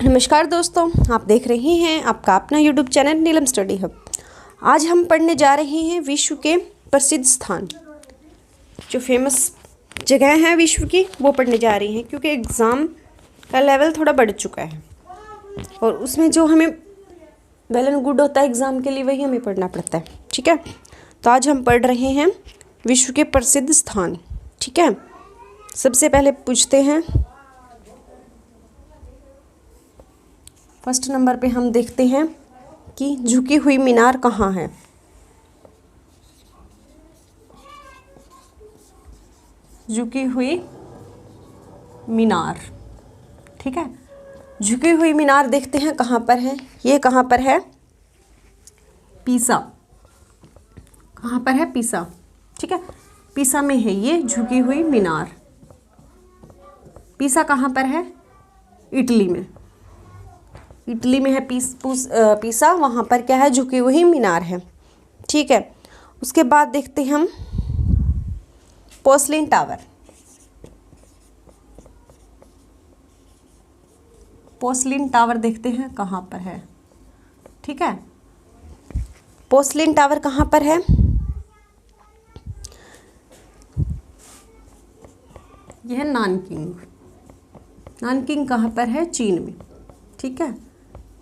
नमस्कार दोस्तों, आप देख रहे हैं आपका अपना यूट्यूब चैनल नीलम स्टडी हब। आज हम पढ़ने जा रहे हैं विश्व के प्रसिद्ध स्थान, जो फेमस जगह हैं विश्व की, वो पढ़ने जा रही हैं। क्योंकि एग्ज़ाम का लेवल थोड़ा बढ़ चुका है और उसमें जो हमें वेल एंड गुड होता है एग्ज़ाम के लिए, वही हमें पढ़ना पड़ता है। ठीक है, तो आज हम पढ़ रहे हैं विश्व के प्रसिद्ध स्थान। ठीक है, सबसे पहले पूछते हैं, फर्स्ट नंबर पे हम देखते हैं कि झुकी हुई मीनार कहाँ है। झुकी हुई मीनार, ठीक है, झुकी हुई मीनार देखते हैं कहाँ पर है। ये कहाँ पर है? पीसा। कहाँ पर है? पीसा। ठीक है, पीसा में है ये झुकी हुई मीनार। पीसा कहाँ पर है? इटली में। इटली में है पीसा, वहाँ पर क्या है? झुकी हुई मीनार है। ठीक है, उसके बाद देखते हैं हम पोर्सलिन टावर। पोर्सलिन टावर देखते हैं कहाँ पर है। ठीक है, पोर्सलिन टावर कहाँ पर है? यह है नानकिंग। नानकिंग कहाँ पर है? चीन में। ठीक है,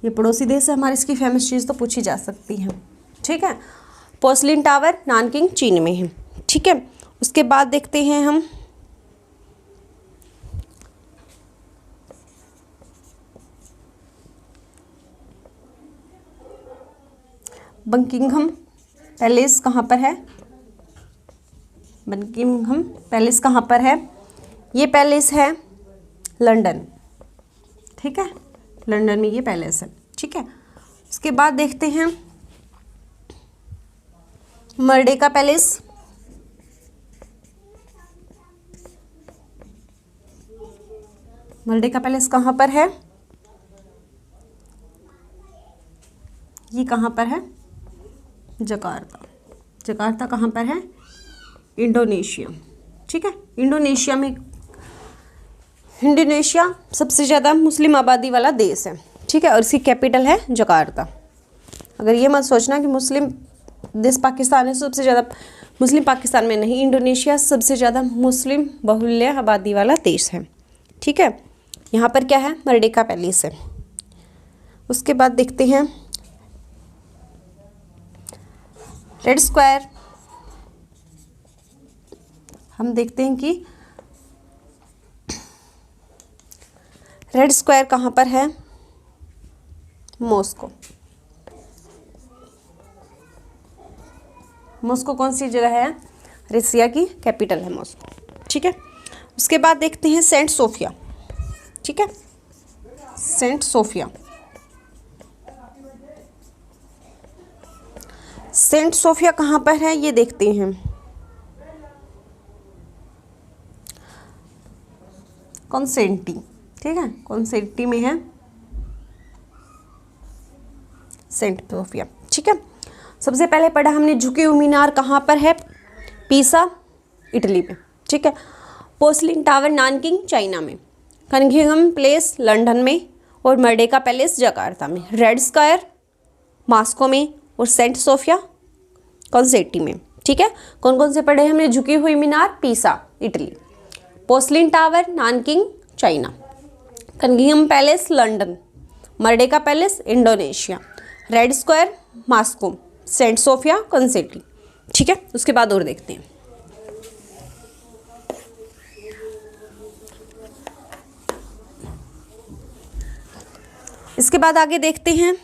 ये पड़ोसी देश है हमारे, इसकी फेमस चीज़ तो पूछी जा सकती है। ठीक है, पोर्सलिन टावर नानकिंग चीन में है। ठीक है, उसके बाद देखते हैं हम बकिंघम पैलेस कहाँ पर है? बकिंघम पैलेस कहाँ पर है? ये पैलेस है लंदन। ठीक है, लंदन में ये पैलेस है। ठीक है, उसके बाद देखते हैं मर्डेका पैलेस। मर्डेका पैलेस कहाँ पर है? ये कहाँ पर है? जकार्ता। जकार्ता कहाँ पर है? इंडोनेशिया। ठीक है, इंडोनेशिया सबसे ज़्यादा मुस्लिम आबादी वाला देश है। ठीक है, और इसकी कैपिटल है जकार्ता। अगर ये मत सोचना कि मुस्लिम देश पाकिस्तान है, सबसे ज़्यादा मुस्लिम पाकिस्तान में नहीं, इंडोनेशिया सबसे ज़्यादा मुस्लिम बहुल्य आबादी वाला देश है। ठीक है, यहाँ पर क्या है? मर्डेका पैलेस है। उसके बाद देखते हैं रेड स्क्वायर। हम देखते हैं कि रेड स्क्वायर कहाँ पर है? मॉस्को। मॉस्को कौन सी जगह है? रसिया की कैपिटल है मॉस्को। ठीक है, उसके बाद देखते हैं सेंट सोफिया। ठीक है, सेंट सोफिया। सेंट सोफिया कहाँ पर है ये देखते हैं। कॉन्सेंटी। ठीक है, कॉन्सेंटी में है सेंट सोफिया। ठीक है, सबसे पहले पढ़ा हमने झुकी हुई मीनार कहाँ पर है? पीसा, इटली में। ठीक है, पोर्सलिन टावर नानकिंग चाइना में, बकिंघम पैलेस लंदन में, और मर्डेका पैलेस जकार्ता में, रेड स्क्वायर मॉस्को में, और सेंट सोफिया कॉन्सेंटी में। ठीक है, कौन कौन से पढ़े हमने? झुकी हुई मीनार Pisa Italy, porcelain tower Nanking China, Buckingham Palace London, Merdeka palace Indonesia, red square Moscow, saint Sophia कॉन्सेंटी। ठीक है, उसके बाद और देखते हैं। इसके बाद आगे देखते हैं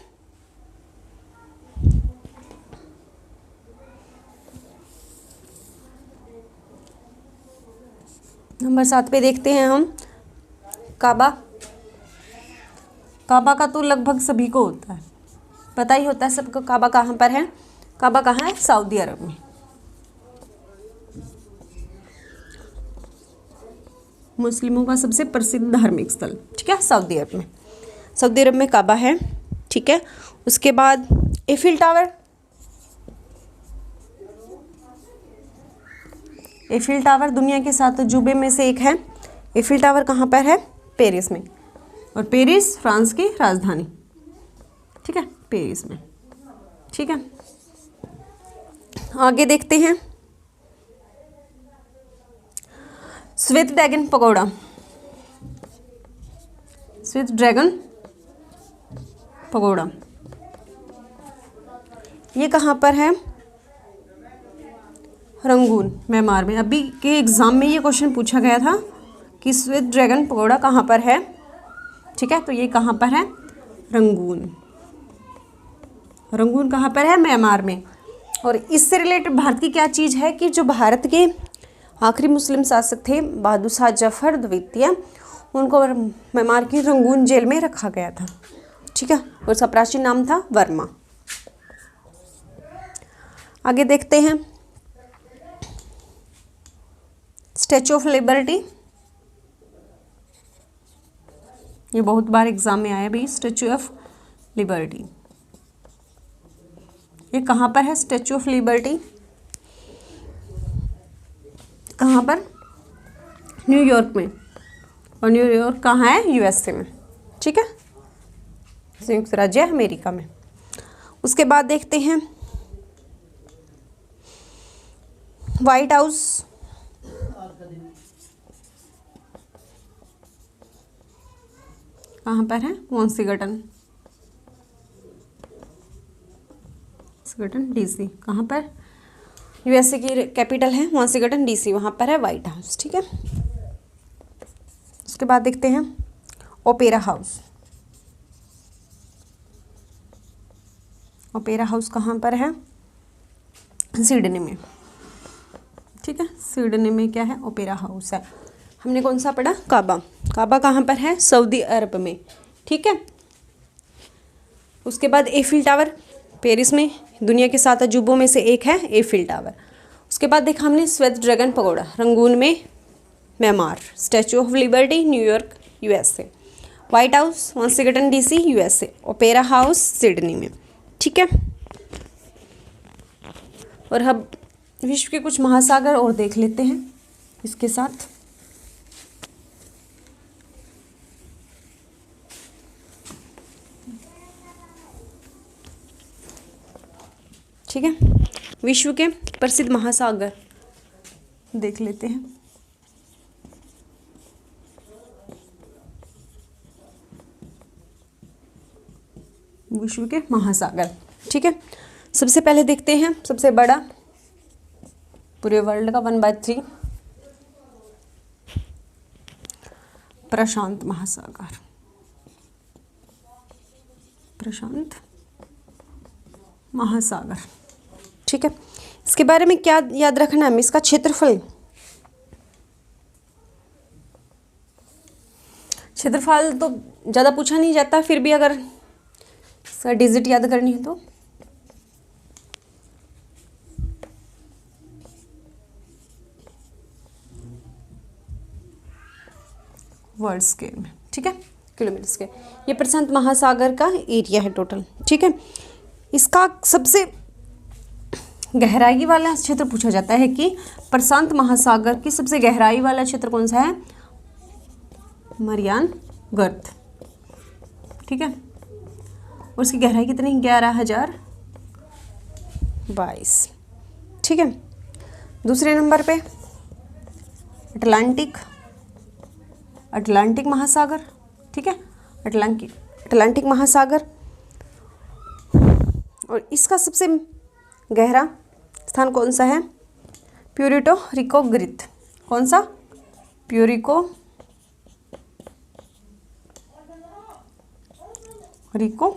नंबर 7 पे देखते हैं हम काबा। काबा का तो लगभग सभी को होता है, पता ही होता है सबको। काबा कहाँ पर है? काबा कहाँ है? सऊदी अरब में। मुस्लिमों का सबसे प्रसिद्ध धार्मिक स्थल। ठीक है, सऊदी अरब में। सऊदी अरब में काबा है। ठीक है, उसके बाद एफिल टावर। एफिल टावर दुनिया के 7 अजूबे में से एक है। एफिल टावर कहाँ पर है? पेरिस में। और पेरिस फ्रांस की राजधानी, ठीक है, पेरिस में, ठीक है। आगे देखते हैं श्वेत ड्रैगन पगोड़ा, श्वेत ड्रैगन पगोड़ा ये कहाँ पर है? रंगून, म्यांमार में। अभी के एग्ज़ाम में ये क्वेश्चन पूछा गया था कि श्वेत ड्रैगन पगोड़ा कहाँ पर है, ठीक है, तो ये कहाँ पर है? रंगून। रंगून कहाँ पर है? म्यांमार में। और इससे रिलेटेड भारत की क्या चीज़ है कि जो भारत के आखिरी मुस्लिम शासक थे बहादुर शाह जफर द्वितीय, उनको म्यांमार की रंगून जेल में रखा गया था, ठीक है, और उसका प्राचीन नाम था वर्मा। आगे देखते हैं स्टैचू ऑफ लिबर्टी, ये बहुत बार एग्जाम में आया भाई, स्टैचू ऑफ लिबर्टी ये कहाँ पर है? स्टैचू ऑफ लिबर्टी कहाँ पर? न्यूयॉर्क में। और न्यूयॉर्क कहाँ है? यूएसए में, ठीक है, संयुक्त राज्य अमेरिका में। उसके बाद देखते हैं व्हाइट हाउस, कहाँ पर है? वाशिंगटन, डीसी, कहाँ पर? यूएसए की कैपिटल है वाशिंगटन डीसी, वहाँ पर है व्हाइट हाउस, ठीक है। उसके बाद देखते हैं ओपेरा हाउस, ओपेरा हाउस कहाँ पर है? सिडनी में, ठीक है, सिडनी में क्या है? ओपेरा हाउस है। हमने कौन सा पढ़ा? काबा, काबा कहाँ पर है? सऊदी अरब में, ठीक है। उसके बाद एफिल टावर, पेरिस में, दुनिया के 7 अजूबों में से एक है एफिल टावर। उसके बाद देखा हमने श्वेत ड्रैगन पगोड़ा, रंगून में, Myanmar, statue of liberty New York USA, white house Washington DC USA, opera house Sydney में, ठीक है। और अब विश्व के कुछ महासागर और देख लेते हैं इसके साथ। ठीक है, विश्व के प्रसिद्ध महासागर देख लेते हैं। विश्व के महासागर, ठीक है। सबसे पहले देखते हैं सबसे बड़ा पूरे वर्ल्ड का 1/3 प्रशांत महासागर, प्रशांत महासागर, ठीक है। इसके बारे में क्या याद रखना है? इसका क्षेत्रफल, क्षेत्रफल तो ज़्यादा पूछा नहीं जाता, फिर भी अगर इसका डिजिट याद करनी है तो वर्ल्ड स्केल में, ठीक है, किलोमीटर स्केल। ये प्रशांत महासागर का एरिया है टोटल, ठीक है। इसका सबसे गहराई वाला क्षेत्र पूछा जाता है कि प्रशांत महासागर की सबसे गहराई वाला क्षेत्र कौन सा है? मरियान गर्त, ठीक है। और उसकी गहराई कितनी? 11,022, ठीक है। दूसरे नंबर पे अटलांटिक महासागर, ठीक है, अटलांटिक महासागर। और इसका सबसे गहरा स्थान कौन सा है? प्यूरिटो रिको ग्रित, कौन सा? प्यूरिको रिको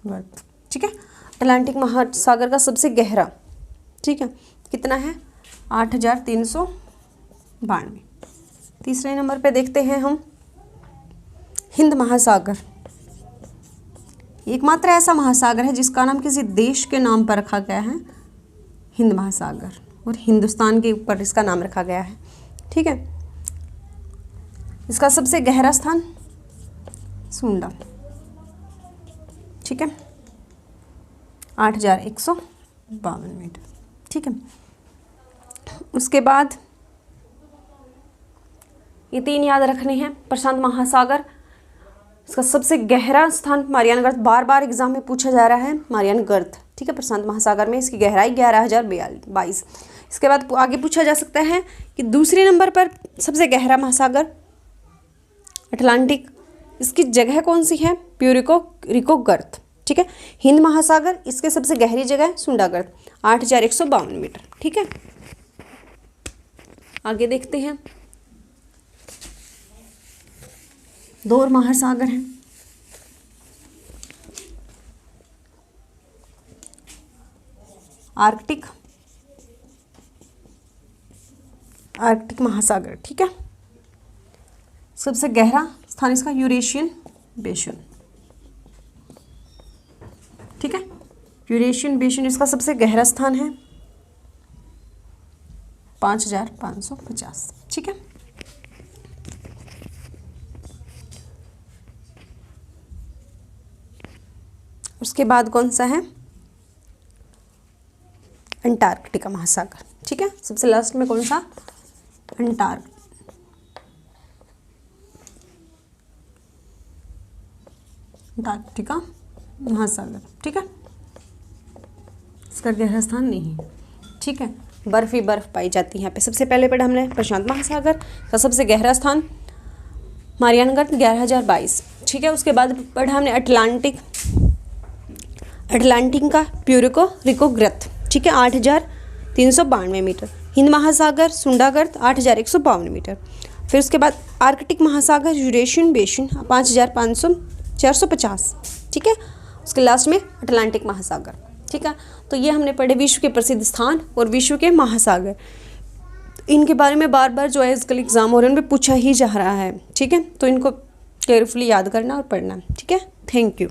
गर्त, ठीक है। अटलांटिक महासागर का सबसे गहरा, ठीक है, कितना है? 8,392। तीसरे नंबर पे देखते हैं हम हिंद महासागर। एकमात्र ऐसा महासागर है जिसका नाम किसी देश के नाम पर रखा गया है, हिंद महासागर, और हिंदुस्तान के ऊपर इसका नाम रखा गया है, ठीक है। इसका सबसे गहरा स्थान सुंडा, ठीक है, 8,152 मीटर, ठीक है। उसके बाद ये 3 याद रखने हैं, प्रशांत महासागर, इसका सबसे गहरा स्थान मारियाना गर्त, बार बार एग्जाम में पूछा जा रहा है मारियाना गर्त, ठीक है, प्रशांत महासागर में इसकी गहराई 11,022। इसके बाद आगे पूछा जा सकता है कि दूसरे नंबर पर सबसे गहरा महासागर अटलांटिक, इसकी जगह कौन सी है, प्यूरिको रिको गर्त, ठीक है। हिंद महासागर, इसके सबसे गहरी जगह सुंडा गर्त 8,152 मीटर, ठीक है। आगे देखते हैं, दो और महासागर हैं, आर्कटिक महासागर, ठीक है। सबसे गहरा स्थान इसका यूरेशियन बेसिन, ठीक है। यूरेशियन बेसिन इसका सबसे गहरा स्थान है 5,550, ठीक है। उसके बाद कौन सा है, अंटार्कटिका महासागर, ठीक है। सबसे लास्ट में कौन सा, अंटार्कटिका महासागर, ठीक है। इसका गहरा स्थान नहीं है, ठीक है, बर्फ ही बर्फ पाई जाती है यहाँ पे। सबसे पहले पढ़ा हमने प्रशांत महासागर का सबसे गहरा स्थान मारियाना गर्त 11,022, ठीक है। उसके बाद पढ़ा हमने अटलांटिक का प्यूरिको रिको गर्त, ठीक है, 8,392 मीटर। हिंद महासागर सुंडा गर्त 8,152 मीटर। फिर उसके बाद आर्कटिक महासागर यूरेशियन बेसिन 450, ठीक है। उसके लास्ट में अटलांटिक महासागर, ठीक है। तो ये हमने पढ़े विश्व के प्रसिद्ध स्थान और विश्व के महासागर। इनके बारे में बार बार जो है आजकल एग्जाम हो रहे हैं उनमें पूछा ही जा रहा है, ठीक है। तो इनको केयरफुली याद करना और पढ़ना, ठीक है। Thank you.